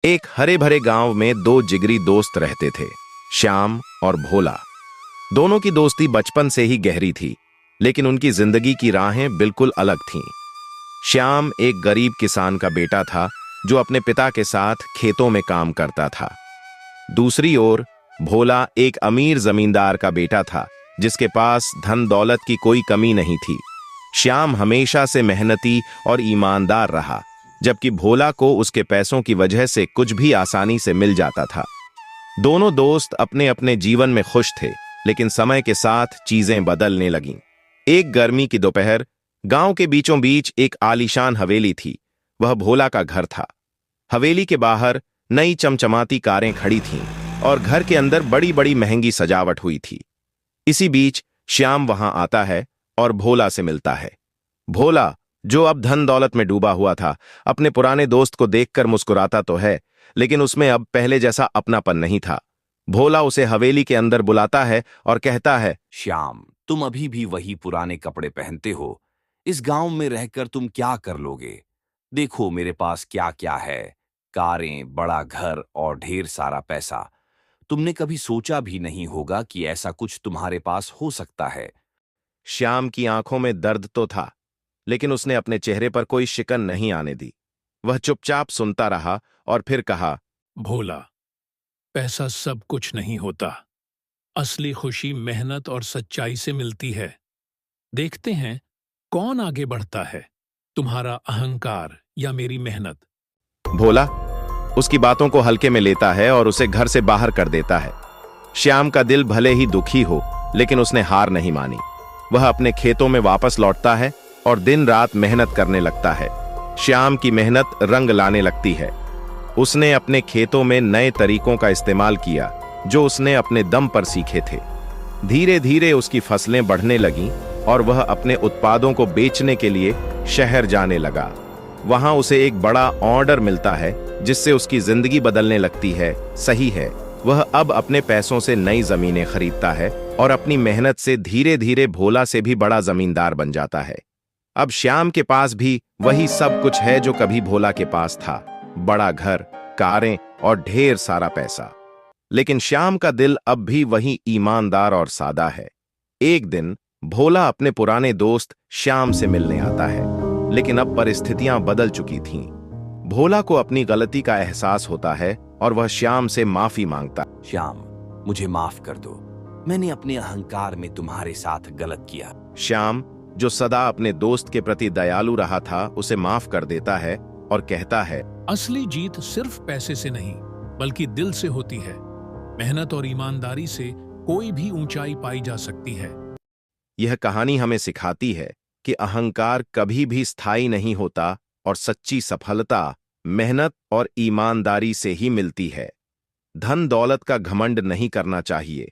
एक हरे भरे गांव में दो जिगरी दोस्त रहते थे, श्याम और भोला। दोनों की दोस्ती बचपन से ही गहरी थी, लेकिन उनकी जिंदगी की राहें बिल्कुल अलग थीं। श्याम एक गरीब किसान का बेटा था जो अपने पिता के साथ खेतों में काम करता था। दूसरी ओर भोला एक अमीर जमींदार का बेटा था जिसके पास धन दौलत की कोई कमी नहीं थी। श्याम हमेशा से मेहनती और ईमानदार रहा, जबकि भोला को उसके पैसों की वजह से कुछ भी आसानी से मिल जाता था। दोनों दोस्त अपने अपने जीवन में खुश थे, लेकिन समय के साथ चीजें बदलने लगीं। एक गर्मी की दोपहर गांव के बीचों बीच एक आलीशान हवेली थी। वह भोला का घर था। हवेली के बाहर नई चमचमाती कारें खड़ी थीं और घर के अंदर बड़ी बड़ी महंगी सजावट हुई थी। इसी बीच श्याम वहां आता है और भोला से मिलता है। भोला, जो अब धन दौलत में डूबा हुआ था, अपने पुराने दोस्त को देखकर मुस्कुराता तो है, लेकिन उसमें अब पहले जैसा अपनापन नहीं था। भोला उसे हवेली के अंदर बुलाता है और कहता है, श्याम, तुम अभी भी वही पुराने कपड़े पहनते हो। इस गांव में रहकर तुम क्या कर लोगे? देखो मेरे पास क्या क्या है। कारें, बड़ा घर और ढेर सारा पैसा। तुमने कभी सोचा भी नहीं होगा कि ऐसा कुछ तुम्हारे पास हो सकता है। श्याम की आंखों में दर्द तो था, लेकिन उसने अपने चेहरे पर कोई शिकन नहीं आने दी। वह चुपचाप सुनता रहा और फिर कहा, भोला, पैसा सब कुछ नहीं होता। असली खुशी मेहनत और सच्चाई से मिलती है। देखते हैं कौन आगे बढ़ता है, तुम्हारा अहंकार या मेरी मेहनत। भोला उसकी बातों को हल्के में लेता है और उसे घर से बाहर कर देता है। श्याम का दिल भले ही दुखी हो, लेकिन उसने हार नहीं मानी। वह अपने खेतों में वापस लौटता है और दिन रात मेहनत करने लगता है। श्याम की मेहनत रंग लाने लगती है। उसने अपने खेतों में नए तरीकों का इस्तेमाल किया जो उसने अपने दम पर सीखे थे। धीरे धीरे उसकी फसलें बढ़ने लगीं और वह अपने उत्पादों को बेचने के लिए शहर जाने लगा। वहां उसे एक बड़ा ऑर्डर मिलता है जिससे उसकी जिंदगी बदलने लगती है। सही है, वह अब अपने पैसों से नई जमीनें खरीदता है और अपनी मेहनत से धीरे धीरे भोला से भी बड़ा जमींदार बन जाता है। अब श्याम के पास भी वही सब कुछ है जो कभी भोला के पास था, बड़ा घर, कारें और ढेर सारा पैसा। लेकिन श्याम का दिल अब भी वही ईमानदार और सादा है। एक दिन भोला अपने पुराने दोस्त श्याम से मिलने आता है, लेकिन अब परिस्थितियां बदल चुकी थीं। भोला को अपनी गलती का एहसास होता है और वह श्याम से माफी मांगता। श्याम, मुझे माफ कर दो। मैंने अपने अहंकार में तुम्हारे साथ गलत किया। श्याम, जो सदा अपने दोस्त के प्रति दयालु रहा था, उसे माफ कर देता है और कहता है, असली जीत सिर्फ पैसे से नहीं, बल्कि दिल से होती है। मेहनत और ईमानदारी से कोई भी ऊंचाई पाई जा सकती है। यह कहानी हमें सिखाती है कि अहंकार कभी भी स्थायी नहीं होता और सच्ची सफलता मेहनत और ईमानदारी से ही मिलती है। धन दौलत का घमंड नहीं करना चाहिए,